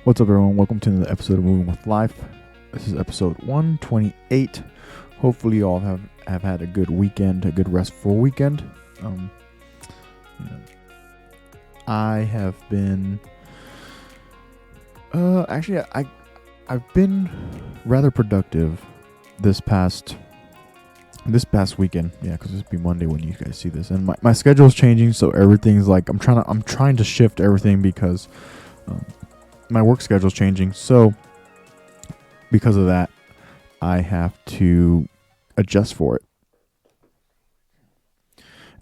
What's up, everyone? Welcome to another episode of Moving with Life. This is episode 128. Hopefully you all have had a good weekend, a good restful weekend. I have been I've been rather productive this past weekend. Yeah, because this will be Monday when you guys see this, and my schedule is changing, so everything's like I'm trying to shift everything because my work schedule is changing. So because of that, I have to adjust for it,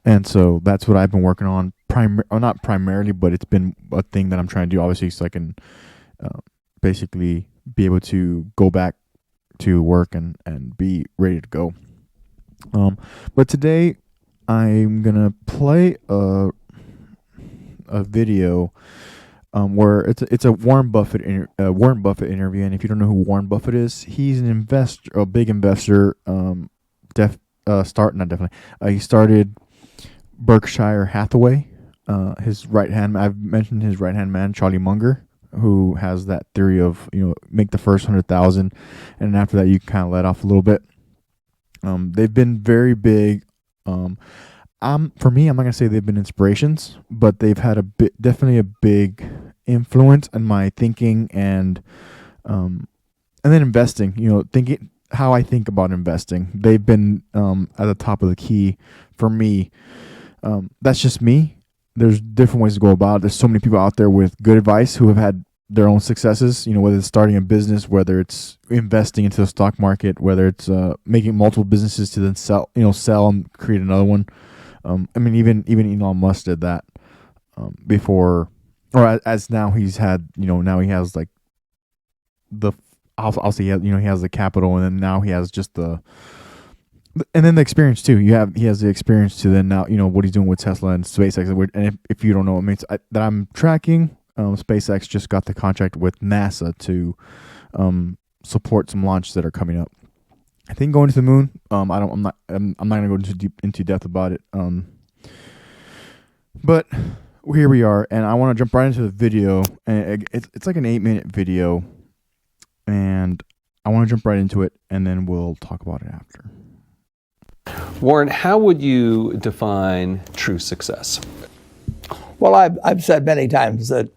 and so that's what I've been working on. Not primarily, but it's been a thing that I'm trying to do, obviously, so I can basically be able to go back to work and be ready to go. But today I'm gonna play a video where it's a Warren Buffett interview. And if you don't know who Warren Buffett is, he's an investor, a big investor. He started Berkshire Hathaway. His right hand, I've mentioned his right hand man, Charlie Munger, who has that theory of make the first 100,000, and after that you can kind of let off a little bit. They've been very big. For me, I'm not gonna say they've been inspirations, but they've had definitely a big influence in my thinking and then investing. Thinking how I think about investing. They've been at the top of the key for me. That's just me. There's different ways to go about it. There's so many people out there with good advice who have had their own successes, whether it's starting a business, whether it's investing into the stock market, whether it's making multiple businesses to then sell and create another one. Even Elon Musk did that before, or as now he's had, now he has like I'll say he has the capital, and then now he has just and then the experience too. He has the experience to then now what he's doing with Tesla and SpaceX. And if you don't know, it means that I'm tracking. SpaceX just got the contract with NASA to support some launches that are coming up. I think going to the moon. I'm not gonna go into depth about it. But here we are, and I want to jump right into the video. And it's like an 8-minute video, and I want to jump right into it, and then we'll talk about it after. Warren, how would you define true success? Well, I've said many times that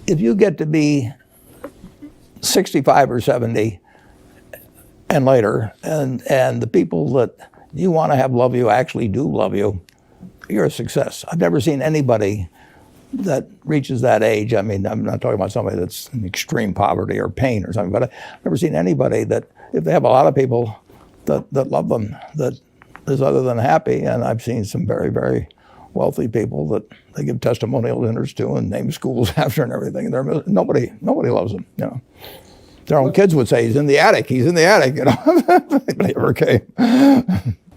if you get to be 65 or 70 and later, and the people that you want to have love you actually do love you, you're a success. I've never seen anybody that reaches that age. I'm not talking about somebody that's in extreme poverty or pain or something, but I've never seen anybody that, if they have a lot of people that love them, that is other than happy. And I've seen some very, very wealthy people that they give testimonial dinners to and name schools after and everything. And nobody loves them. Their own kids would say, he's in the attic, but he never came.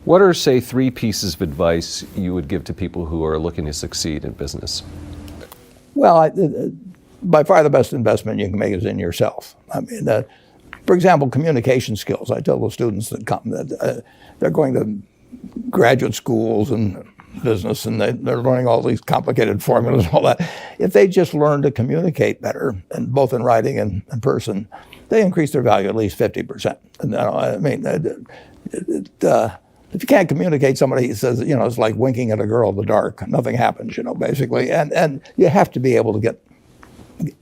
What are, say, 3 pieces of advice you would give to people who are looking to succeed in business? Well, by far the best investment you can make is in yourself. For example, communication skills. I tell the students that come that they're going to graduate schools and business, and they're learning all these complicated formulas and all that. If they just learn to communicate better, and both in writing and in person, they increase their value at least 50%. If you can't communicate, somebody says, it's like winking at a girl in the dark. Nothing happens, basically. And you have to be able to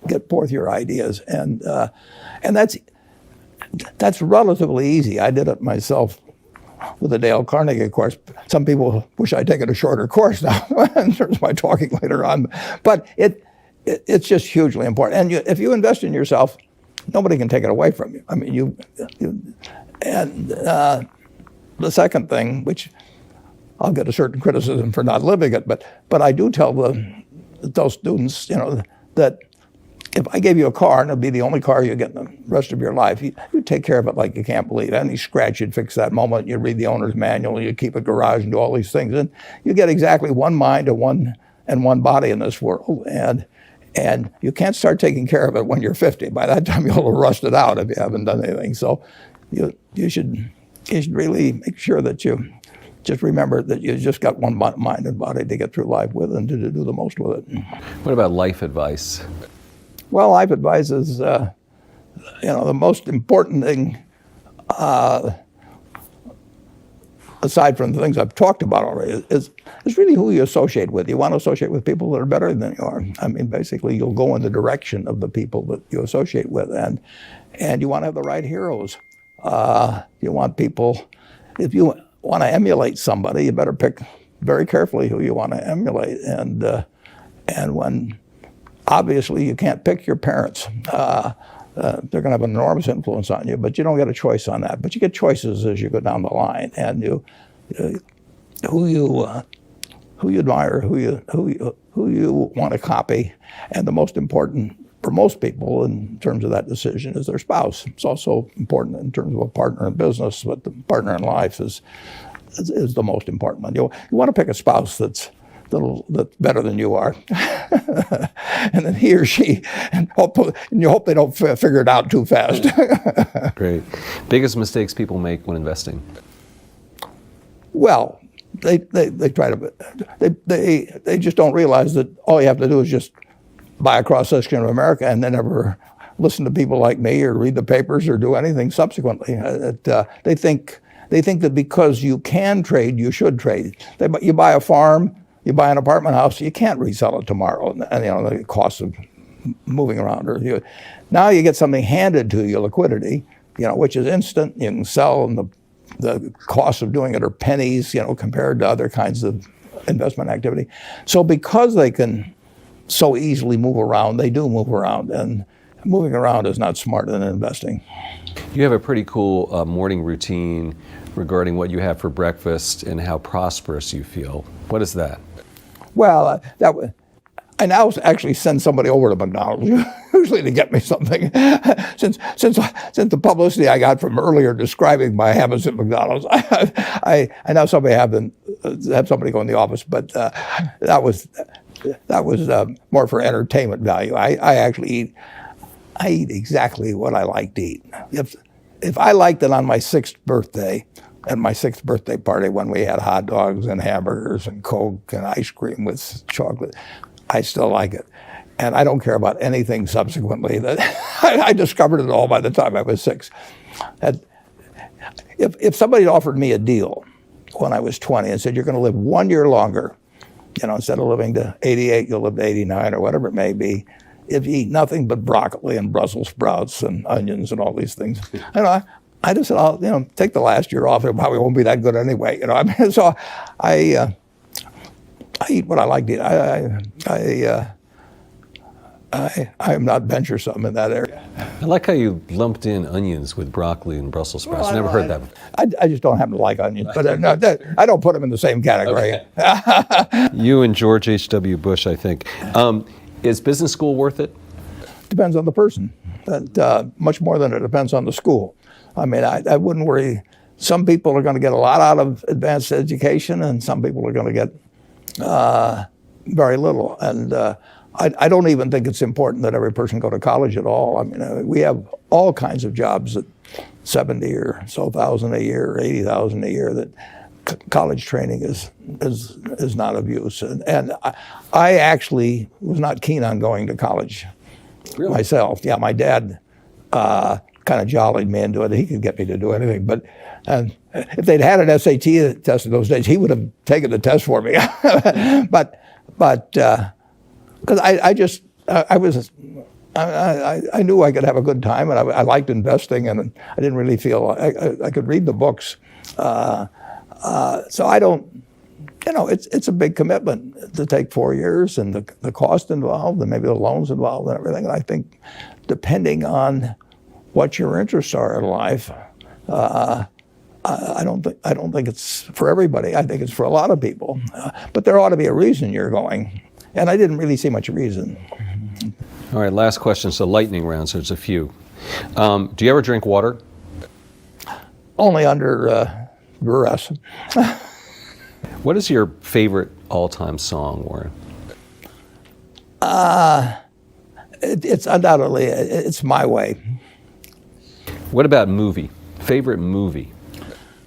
get forth your ideas, and that's relatively easy. I did it myself with the Dale Carnegie course. Some people wish I'd taken a shorter course now in terms of my talking later on. But it's just hugely important. And if you invest in yourself, nobody can take it away from you. The second thing, which I'll get a certain criticism for not living it, but I do tell those students, that if I gave you a car, and it'd be the only car you get in the rest of your life, you take care of it like you can't believe it. Any scratch, you'd fix that moment. You'd read the owner's manual. You'd keep a garage and do all these things. And you get exactly one mind and one body in this world. And you can't start taking care of it when you're 50. By that time, you'll have rusted out if you haven't done anything. So you should really make sure that you just remember that you just got one mind and body to get through life with and to do the most with it. What about life advice? Well, life advice is, the most important thing, aside from the things I've talked about already, is really who you associate with. You want to associate with people that are better than you are. I mean, basically, you'll go in the direction of the people that you associate with, and you want to have the right heroes. You want people, if you want to emulate somebody, you better pick very carefully who you want to emulate. And when, obviously, you can't pick your parents. They're going to have an enormous influence on you, but you don't get a choice on that. But you get choices as you go down the line, and who you admire, who you want to copy, and the most important for most people in terms of that decision is their spouse. It's also important in terms of a partner in business, but the partner in life is the most important one. You want to pick a spouse that's better than you are, and then he or she, and you hope they don't figure it out too fast. Great. Biggest mistakes people make when investing? Well, they try to, they just don't realize that all you have to do is just buy a cross-section of America and then never listen to people like me or read the papers or do anything subsequently. They think that because you can trade, you should trade. You buy a farm, you buy an apartment house, you can't resell it tomorrow, and the cost of moving around. Now you get something handed to you, liquidity, which is instant. You can sell, and the cost of doing it are pennies, compared to other kinds of investment activity. So because they can so easily move around, they do move around, and moving around is not smarter than investing. You have a pretty cool morning routine regarding what you have for breakfast and how prosperous you feel. What is that? Well, I now actually send somebody over to McDonald's usually to get me something. Since the publicity I got from earlier describing my habits at McDonald's, I now have somebody go in the office, but that was more for entertainment value. I eat exactly what I like to eat. If I liked it on my 6th birthday, at my 6th birthday party when we had hot dogs and hamburgers and Coke and ice cream with chocolate, I still like it. And I don't care about anything subsequently. I discovered it all by the time I was 6. If somebody offered me a deal when I was 20 and said, you're going to live 1 year longer, instead of living to 88, you'll live to 89 or whatever it may be, if you eat nothing but broccoli and Brussels sprouts and onions and all these things, I just said, I'll take the last year off. It probably won't be that good anyway. So I eat what I like to eat. I'm not venturesome in that area. I like how you lumped in onions with broccoli and Brussels sprouts. Well, Never heard that. I just don't happen to like onions, but I don't put them in the same category. Okay. You and George H.W. Bush, I think. Is business school worth it? Depends on the person. Much more than it depends on the school. I mean, I wouldn't worry. Some people are going to get a lot out of advanced education, and some people are going to get very little. And I don't even think it's important that every person go to college at all. I mean, we have all kinds of jobs at 70 or so thousand a year, or 80,000 a year that college training is not of use. And I actually was not keen on going to college myself. Yeah, my dad kind of jollied me into it. He could get me to do anything. But if they'd had an SAT test in those days, he would have taken the test for me. but because I knew I could have a good time, and I liked investing, and I didn't really feel I could read the books. So I don't, it's a big commitment to take 4 years, and the cost involved, and maybe the loans involved, and everything. And I think, depending on what your interests are in life, I don't think it's for everybody. I think it's for a lot of people, but there ought to be a reason you're going, and I didn't really see much reason. All right, last question. So lightning round. So there's a few. Do you ever drink water? Only under duress. What is your favorite all-time song, Warren? It's undoubtedly, it's My Way. What about movie? Favorite movie?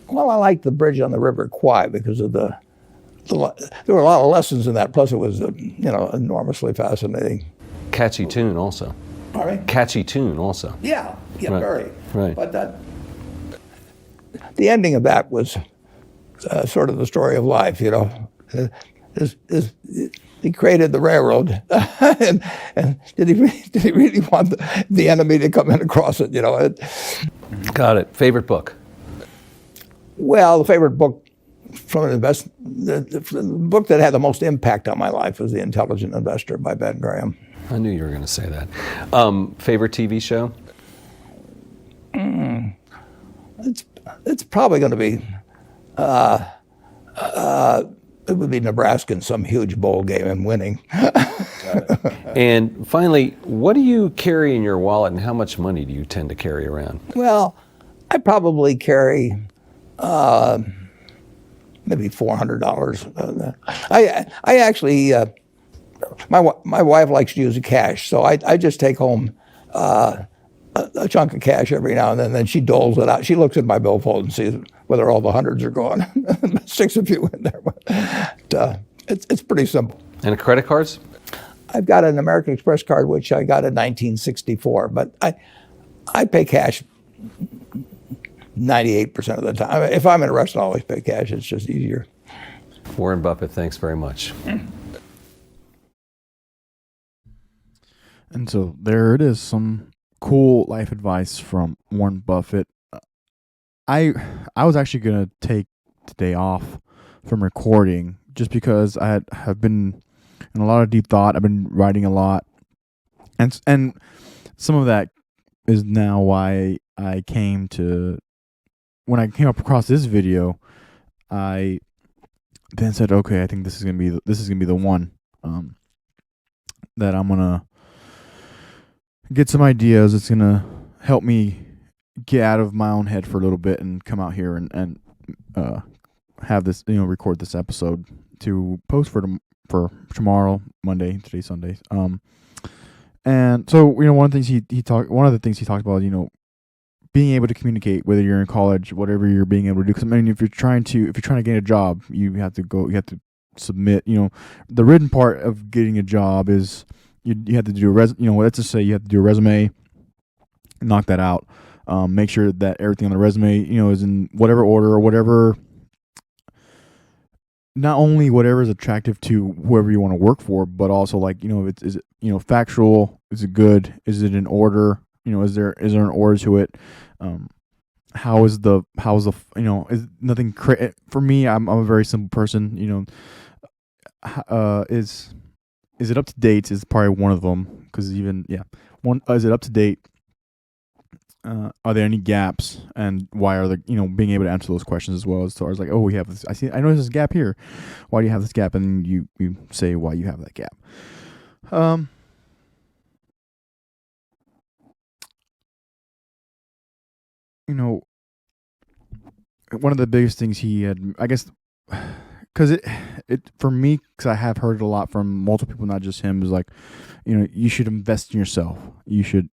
Well, I like The Bridge on the River Kwai because of there were a lot of lessons in that. Plus, it was enormously fascinating. Catchy tune, also. Pardon me? Catchy tune, also. Yeah, Right. very. Right. But the ending of that was sort of the story of life, you know. He created the railroad, and did he really want the enemy to come in across it, you know? Got it. Favorite book? Well, the favorite book from an the book that had the most impact on my life was The Intelligent Investor by Ben Graham. I knew you were going to say that. Favorite TV show? It's probably going to be it would be Nebraska in some huge bowl game and winning. And finally, what do you carry in your wallet, and how much money do you tend to carry around? Well, I probably carry maybe $400. I actually my wife likes to use the cash, so I just take home a chunk of cash every now and then she doles it out. She looks at my billfold and sees whether all the hundreds are gone. Sticks a few in there, but it's pretty simple. And credit cards? I've got an American Express card, which I got in 1964, but I pay cash 98% of the time. If I'm in a restaurant, I always pay cash. It's just easier. Warren Buffett, thanks very much. And so there it is, some cool life advice from Warren Buffett. I was actually gonna take today off from recording just because have been in a lot of deep thought. I've been writing a lot, and some of that is now why I came to. When I came up across this video, I then said, "Okay, I think this is gonna be the one that I'm gonna get some ideas. It's gonna help me get out of my own head for a little bit and come out here and have this, record this episode to post for tomorrow, Monday. Today's Sunday. And so one of the things he talked about, being able to communicate, whether you're in college, whatever you're being able to do. Because if you're trying to get a job, you have to submit. The written part of getting a job is you have to do let's just say you have to do a resume, knock that out. Make sure that everything on the resume, is in whatever order or whatever. Not only whatever is attractive to whoever you want to work for, but also is it factual? Is it good? Is it in order? Is there an order to it? How is is nothing for me? I'm a very simple person. Is it up to date? Is probably one of them, because is it up to date? Are there any gaps, and why are there? Being able to answer those questions as well, as far as we have this. I know there's a gap here. Why do you have this gap? And you say why you have that gap. One of the biggest things he had, I guess, because it for me, because I have heard it a lot from multiple people, not just him, is you should invest in yourself. You should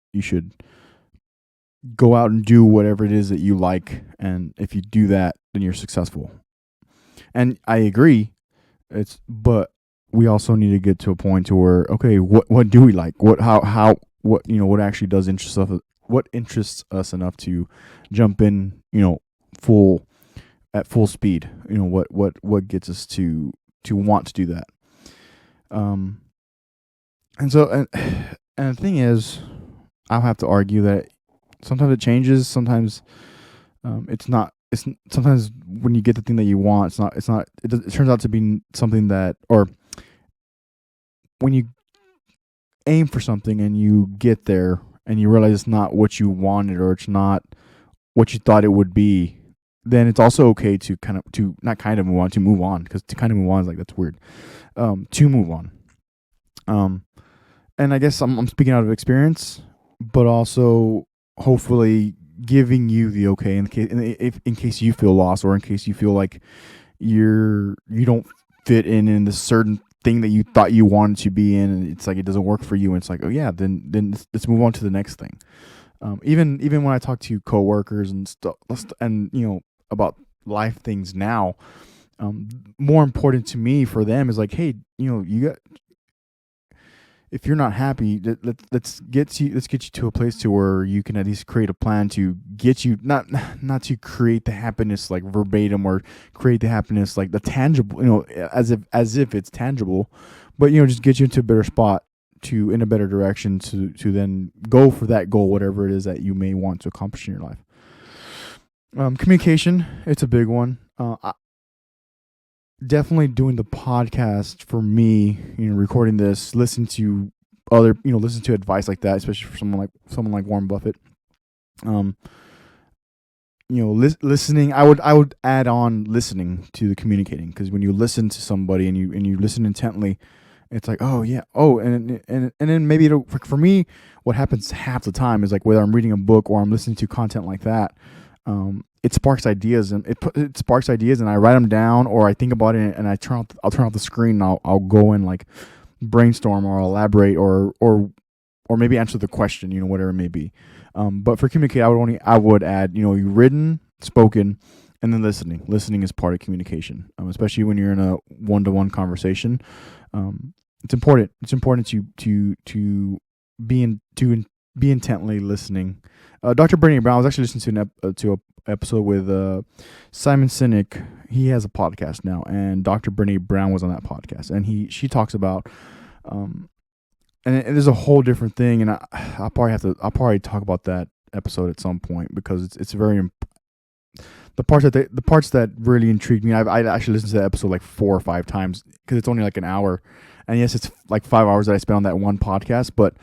go out and do whatever it is that you like, and if you do that, then you're successful. And I agree. But we also need to get to a point to where, okay, what do we like? What actually does interest us? What interests us enough to jump in, at full speed? What gets us to want to do that? And the thing is, I'll have to argue that sometimes it changes. Sometimes it's not. Sometimes when you get the thing that you want, it's not. It turns out to be something that, or when you aim for something and you get there and you realize it's not what you wanted, or it's not what you thought it would be, then it's also okay to move on, because to kind of move on is that's weird. To move on. And I guess I'm speaking out of experience, but also hopefully giving you the okay in case you feel lost, or in case you feel like you don't fit in this certain thing that you thought you wanted to be in, and it's it doesn't work for you, and it's oh yeah, then let's move on to the next thing. Even when I talk to coworkers and stuff, and about life things now, more important to me for them is hey, if you're not happy, let's get you to a place to where you can at least create a plan to get you not to create the happiness like verbatim, or create the happiness like the tangible, as if it's tangible, but just get you into a better spot, to in a better direction, to then go for that goal, whatever it is that you may want to accomplish in your life. Communication, it's a big one. Definitely doing the podcast for me, recording this, listen to advice like that, especially for someone like Warren Buffett. Listening, I would add on listening to the communicating, because when you listen to somebody and you listen intently, it's like, oh yeah, and then maybe for me, what happens half the time is like whether I'm reading a book or I'm listening to content like that, it sparks ideas, and it sparks ideas, and I write them down, or I think about it, and I'll turn off the screen, and I'll go and like brainstorm or elaborate or maybe answer the question, whatever it may be. But for communicate, I would add, written, spoken, and then listening. Listening is part of communication, especially when you're in a one-to-one conversation. It's important. It's important to be intently listening. Dr. Bernie Brown, I was actually listening to an episode with Simon Sinek. He has a podcast now, and Dr. Bernie Brown was on that podcast, and she talks about and there's a whole different thing, and I'll probably talk about that episode at some point, because it's very the parts that really intrigued me. I actually listened to that episode like 4 or 5 times, because it's only like an hour, and yes, it's like 5 hours that I spent on that one podcast, but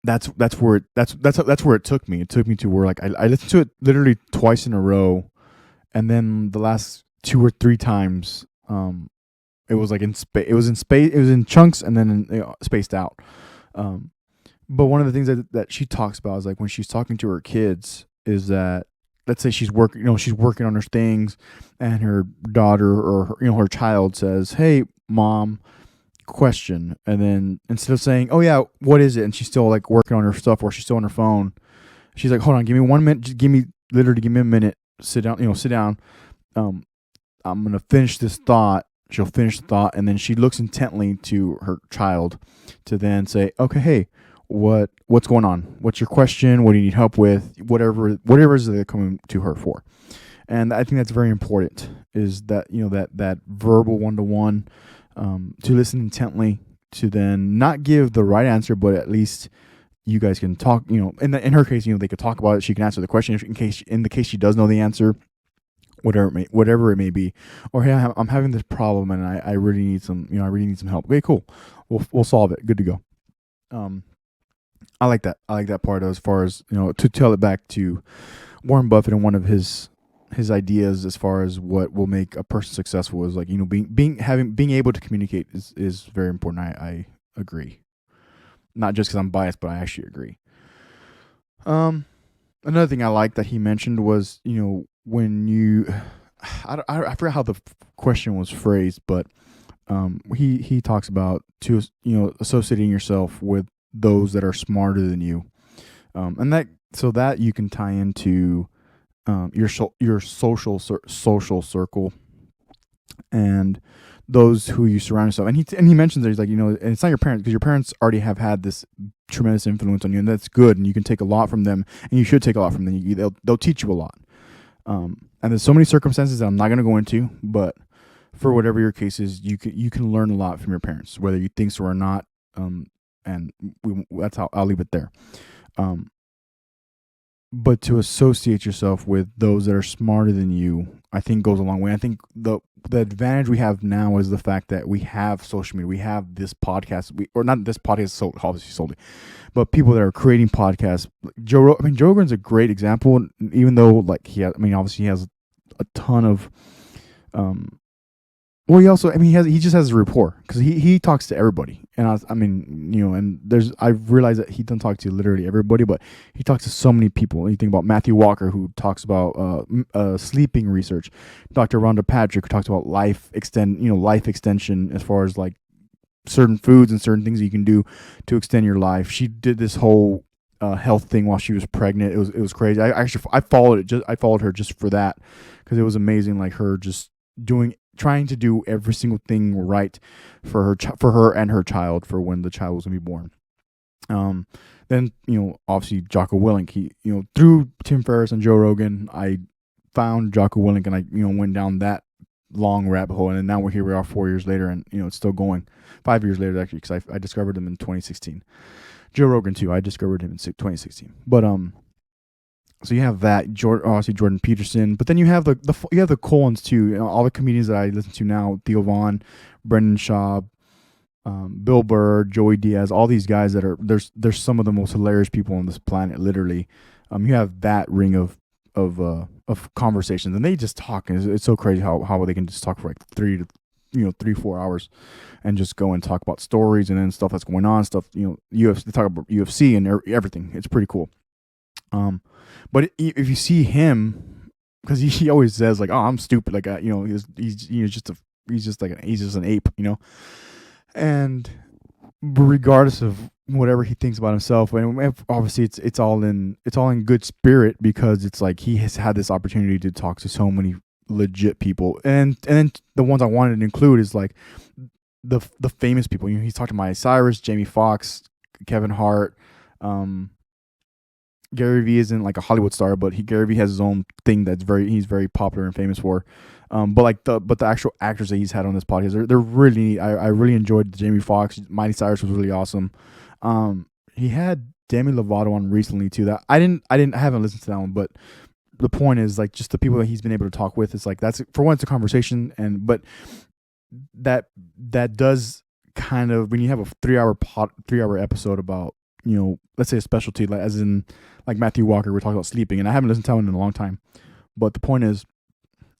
that's where it took me. It took me to where like I listened to it literally twice in a row, and then the last 2 or 3 times, it was like it was in chunks, and then spaced out. But one of the things that she talks about is like when she's talking to her kids, is that let's say she's working on her things, and her daughter or her child says, "Hey, mom, question," and then instead of saying, "Oh yeah, what is it?" and she's still like working on her stuff, or she's still on her phone, she's like, "Hold on, give me 1 minute, just give me a minute, sit down, I'm gonna finish this thought." She'll finish the thought, and then she looks intently to her child to then say, "Okay, hey, what's going on? What's your question? What do you need help with? Whatever it is they're coming to her for." And I think that's very important, is that that verbal one-to-one, to listen intently, to then not give the right answer, but at least you guys can talk. In her case, they could talk about it. She can answer the question in the case she does know the answer, whatever it may be. Or, hey, I'm having this problem, and I really need some help. Okay, cool. We'll solve it. Good to go. I like that. I like that part, as far as to tell it back to Warren Buffett, and one of his ideas as far as what will make a person successful is like being able to communicate is very important. I agree, not just because I'm biased, but I actually agree. Another thing I like that he mentioned was when you I forgot how the question was phrased, but he talks about associating yourself with those that are smarter than you, and that you can tie into your social circle, and those who you surround yourself. And he mentions that he's like, and it's not your parents, because your parents already have had this tremendous influence on you, and that's good, and you can take a lot from them, and you should take a lot from them. They'll teach you a lot. And there's so many circumstances that I'm not going to go into, but for whatever your case is, you can learn a lot from your parents, whether you think so or not. And that's how I'll leave it there. But to associate yourself with those that are smarter than you, I think goes a long way. I think the advantage we have now is the fact that we have social media. We have this podcast, or not this podcast, obviously solely, but people that are creating podcasts. Joe Rogan's a great example, even though obviously he has a ton of, well, he just has a rapport, because he talks to everybody, and I've realized that he doesn't talk to literally everybody, but he talks to so many people. You think about Matthew Walker, who talks about sleeping research, Dr. Rhonda Patrick, who talks about life extension, as far as like certain foods and certain things that you can do to extend your life. She did this whole health thing while she was pregnant. It was crazy. I followed her just for that, because it was amazing, like her just doing trying to do every single thing right for her and her child for when the child was gonna be born. Then obviously Jocko Willink. He through Tim Ferriss and Joe Rogan, I found Jocko Willink, and I went down that long rabbit hole, and now we are 4 years later, and it's still going. 5 years later actually, because I discovered him in 2016. Joe Rogan too. I discovered him in 2016. But so you have that obviously Jordan Peterson, but then you have the Colons too. All the comedians that I listen to now: Theo Vaughn, Brendan Schaub, Bill Burr, Joey Diaz, all these guys that are there's some of the most hilarious people on this planet, literally. You have that ring of conversations, and they just talk. It's so crazy how they can just talk for like 3-4 hours, and just go and talk about stories and then stuff that's going on, stuff UFC. They talk about UFC and everything. It's pretty cool. But if you see him, because he always says like, "Oh, I'm stupid," like he's just an ape, and regardless of whatever he thinks about himself, and obviously it's all in good spirit, because it's like he has had this opportunity to talk to so many legit people, and then the ones I wanted to include is like the famous people. He's talked to Miley Cyrus, Jamie Foxx, Kevin Hart. Gary Vee isn't like a Hollywood star, but Gary Vee has his own thing he's very popular and famous for. But the actual actors that he's had on this podcast, they're really neat. I really enjoyed Jamie Foxx. Miley Cyrus was really awesome. He had Demi Lovato on recently too. That I haven't listened to that one, but the point is like just the people that he's been able to talk with. It's like that's for one, it's a conversation, but that does kind of, when you have a 3-hour episode about let's say a specialty, like as in like Matthew Walker, we're talking about sleeping, and I haven't listened to him in a long time. But the point is,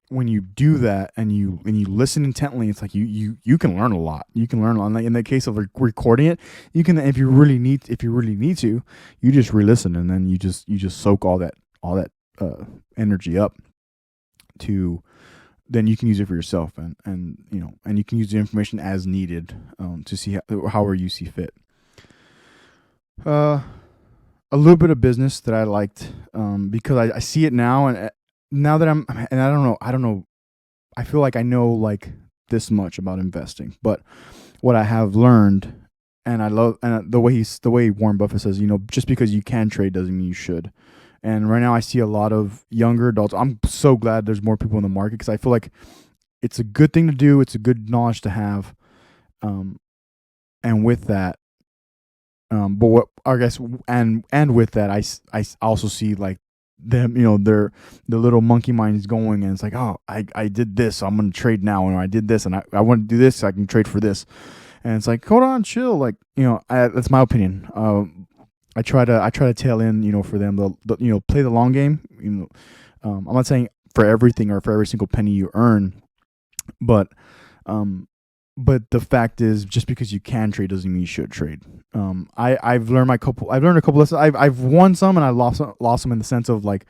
when you do that and you listen intently, it's like you can learn a lot. You can learn a lot. Like in the case of recording it, you can, if you really need to, you just re-listen, and then you just soak all that energy up to, then you can use it for yourself, and you can use the information as needed to see however you see fit. A little bit of business that I liked, because I see it now, and now that I don't know, I feel like I know like this much about investing, but what I have learned, and I love, and the way Warren Buffett says, just because you can trade doesn't mean you should. And right now I see a lot of younger adults. I'm so glad there's more people in the market, because I feel like it's a good thing to do. It's a good knowledge to have. And with that, but what I guess, and with that, I also see like them, the little monkey mind is going, and it's like, oh, I did this, so I'm going to trade now. And I did this, and I want to do this, so I can trade for this. And it's like, hold on, chill. Like, that's my opinion. I try to tail in, for them, the play the long game. I'm not saying for everything or for every single penny you earn, but the fact is, just because you can trade doesn't mean you should trade. I've learned a couple lessons. I've won some, and I lost some in the sense of like,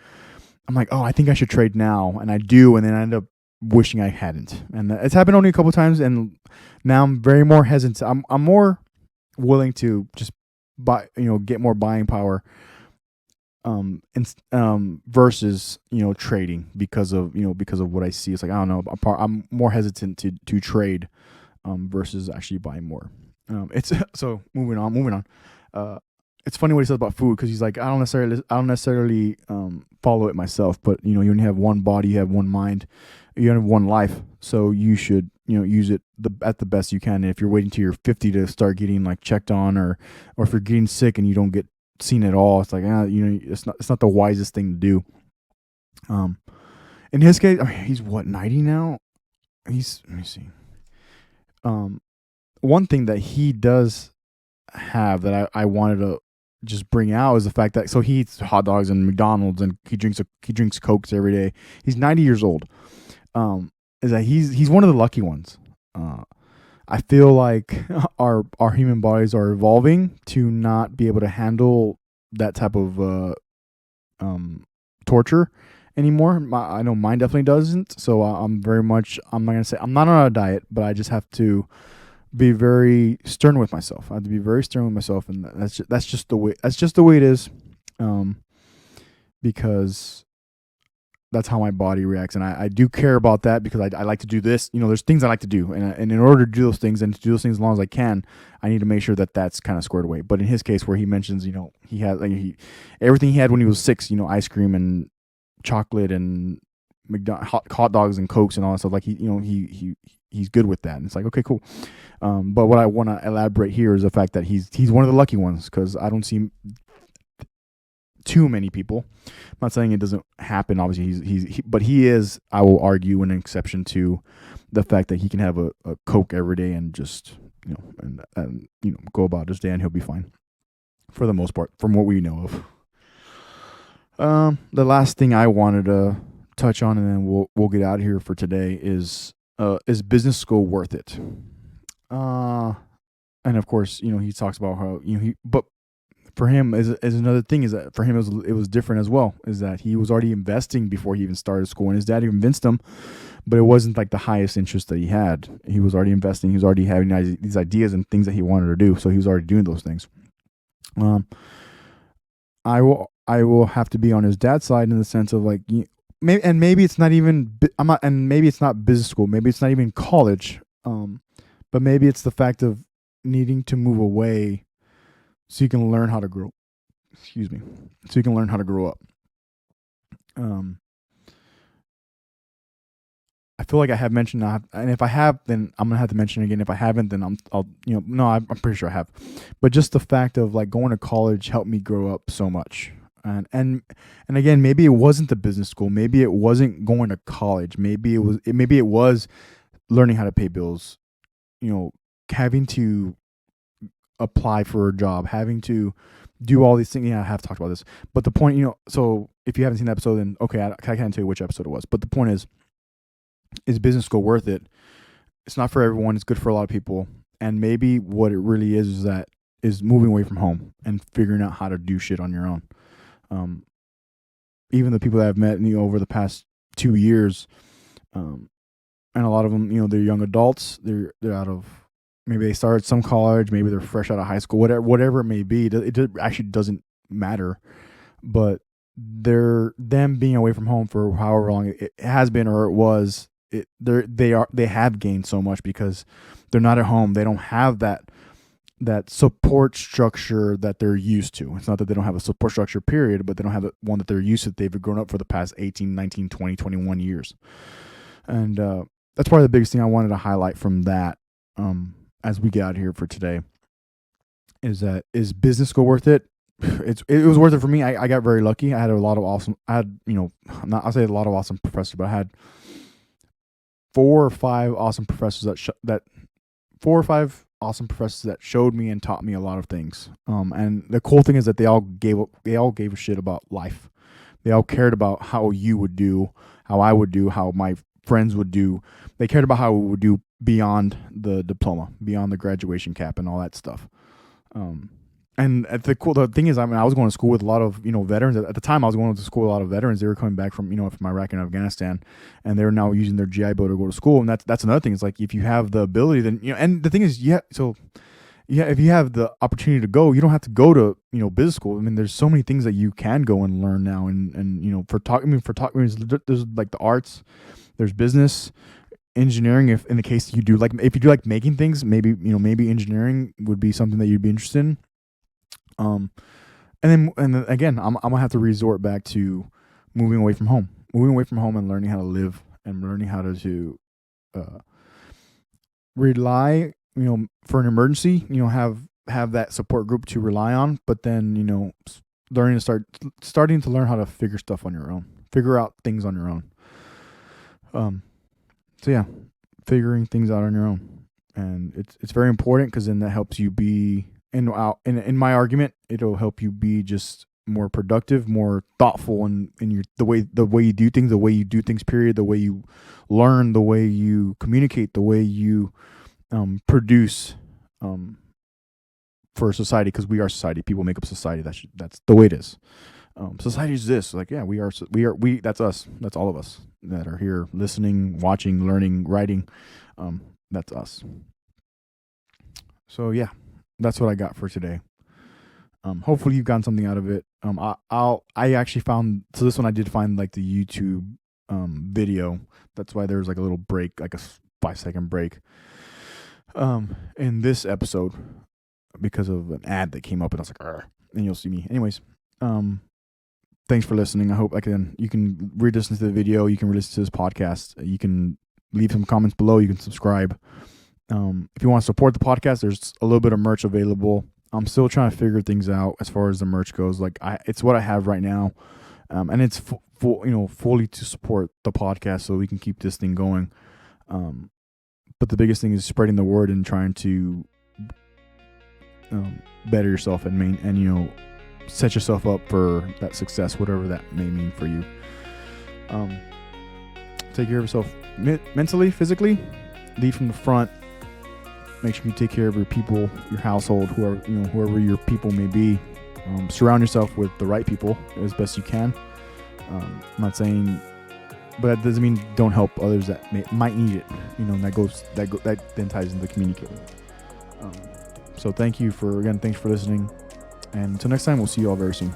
I'm like, oh, I think I should trade now, and I do, and then I end up wishing I hadn't. And it's happened only a couple times, and now I'm very more hesitant. I'm more willing to just buy, get more buying power, versus trading, because of what I see. It's like, I don't know, I'm more hesitant to trade versus actually buying more. It's so moving on. It's funny what he says about food, because he's like, I don't necessarily follow it myself, but you only have one body, you have one mind, you only have one life, so you should use it at the best you can. And if you're waiting till you're 50 to start getting like checked on, or if you're getting sick and you don't get seen at all, it's like, it's not the wisest thing to do. In his case, he's what, 90 now? Let me see. One thing that he does have that I wanted to just bring out is the fact that, so he eats hot dogs and McDonald's, and he drinks Cokes every day. He's 90 years old. Is that he's one of the lucky ones. I feel like our human bodies are evolving to not be able to handle that type of torture anymore. I know mine definitely doesn't. So I'm not on a diet, but I just have to be very stern with myself. I have to be very stern with myself, and that's just the way it is. Because that's how my body reacts, and I do care about that because I like to do this. There's things I like to do, and in order to do those things and to do those things as long as I can, I need to make sure that that's kind of squared away. But in his case, where he mentions, he had everything he had when he was 6, ice cream and chocolate and hot dogs and Cokes and all that stuff. Like he's good with that, and it's like, okay, cool. But what I want to elaborate here is the fact that he's one of the lucky ones, because I don't see too many people. I'm not saying it doesn't happen. Obviously, but he is, I will argue, an exception to the fact that he can have a Coke every day and just and go about his day, and he'll be fine for the most part, from what we know of. The last thing I wanted to touch on, and then we'll get out of here for today, is business school worth it? And of course, he talks about how but for him, is another thing, is that for him it was different as well. Is that he was already investing before he even started school, and his dad convinced him, but it wasn't like the highest interest that he had. He was already investing. He was already having these ideas and things that he wanted to do, so he was already doing those things. I will have to be on his dad's side in the sense of like, maybe it's not even maybe it's not business school, maybe it's not even college, but maybe it's the fact of needing to move away so you can learn how to grow. So you can learn how to grow up. I feel like I have mentioned that, and if I have, then I'm gonna have to mention it again. If I haven't, then I'm pretty sure I have. But just the fact of like going to college helped me grow up so much. And again, maybe it wasn't the business school. Maybe it wasn't going to college. Maybe it was learning how to pay bills. Having to apply for a job, having to do all these things. Yeah, I have talked about this. But the point, so if you haven't seen the episode, then okay, I can't tell you which episode it was. But the point is business school worth it? It's not for everyone. It's good for a lot of people. And maybe what it really is moving away from home and figuring out how to do shit on your own. Even the people that I've met over the past 2 years, and a lot of them, they're young adults. They're out of, maybe they started some college, maybe they're fresh out of high school, whatever it may be. It actually doesn't matter. But them being away from home for however long it has been or it was, they have gained so much because they're not at home. They don't have that support structure that they're used to. It's not that they don't have a support structure, period, but they don't have one that they're used to. They've grown up for the past 18, 19, 20, 21 years. And that's probably the biggest thing I wanted to highlight from that as we get out of here for today, is business school worth it? It was worth it for me. I got very lucky. I had a lot of awesome, I'll say a lot of awesome professors, but I had 4 or 5 awesome professors that showed me and taught me a lot of things. And the cool thing is that they all gave a shit about life. They all cared about how you would do, how I would do, how my friends would do. They cared about how we would do beyond the diploma, beyond the graduation cap and all that stuff. And the thing is, I was going to school with a lot of, veterans. At the time, I was going to school with a lot of veterans. They were coming back from Iraq and Afghanistan, and they were now using their GI Bill to go to school. And that's another thing. It's like, if you have the ability, then, and the thing is, if you have the opportunity to go, you don't have to go to, business school. I mean, there's so many things that you can go and learn now. And for talking, there's like the arts, there's business, engineering. If in the case if you do like making things, maybe engineering would be something that you'd be interested in. And then again, I'm gonna have to resort back to moving away from home and learning how to live and learning how to rely, for an emergency, have that support group to rely on, but then, starting to learn how to figure stuff on your own, figure out things on your own. So yeah, figuring things out on your own. And it's very important, because then that helps you be, in my argument, it'll help you be just more productive, more thoughtful in the way you do things, period, the way you learn, the way you communicate, the way you produce for society, because we are society. People make up society. That's the way it is. Society is this. Like, yeah, we are. That's us. That's all of us that are here listening, watching, learning, writing. That's us. So yeah, that's what I got for today. Hopefully you've gotten something out of it. I actually found, so this one I did find like the YouTube video. That's why there's like a little break, like a 5-second break in this episode because of an ad that came up, and I was like, "Arr," and you'll see me. Anyways, thanks for listening. I hope you can re-listen to the video. You can re-listen to this podcast. You can leave some comments below. You can subscribe. If you want to support the podcast, there's a little bit of merch available. I'm still trying to figure things out as far as the merch goes. Like it's what I have right now, and it's fully to support the podcast so we can keep this thing going. But the biggest thing is spreading the word and trying to better yourself and set yourself up for that success, whatever that may mean for you. Take care of yourself mentally, physically. Lead from the front. Make sure you take care of your people, your household, whoever your people may be. Surround yourself with the right people as best you can. I'm not saying, but that doesn't mean don't help others that might need it. That then ties into communicating. So thanks for listening, and until next time, we'll see you all very soon.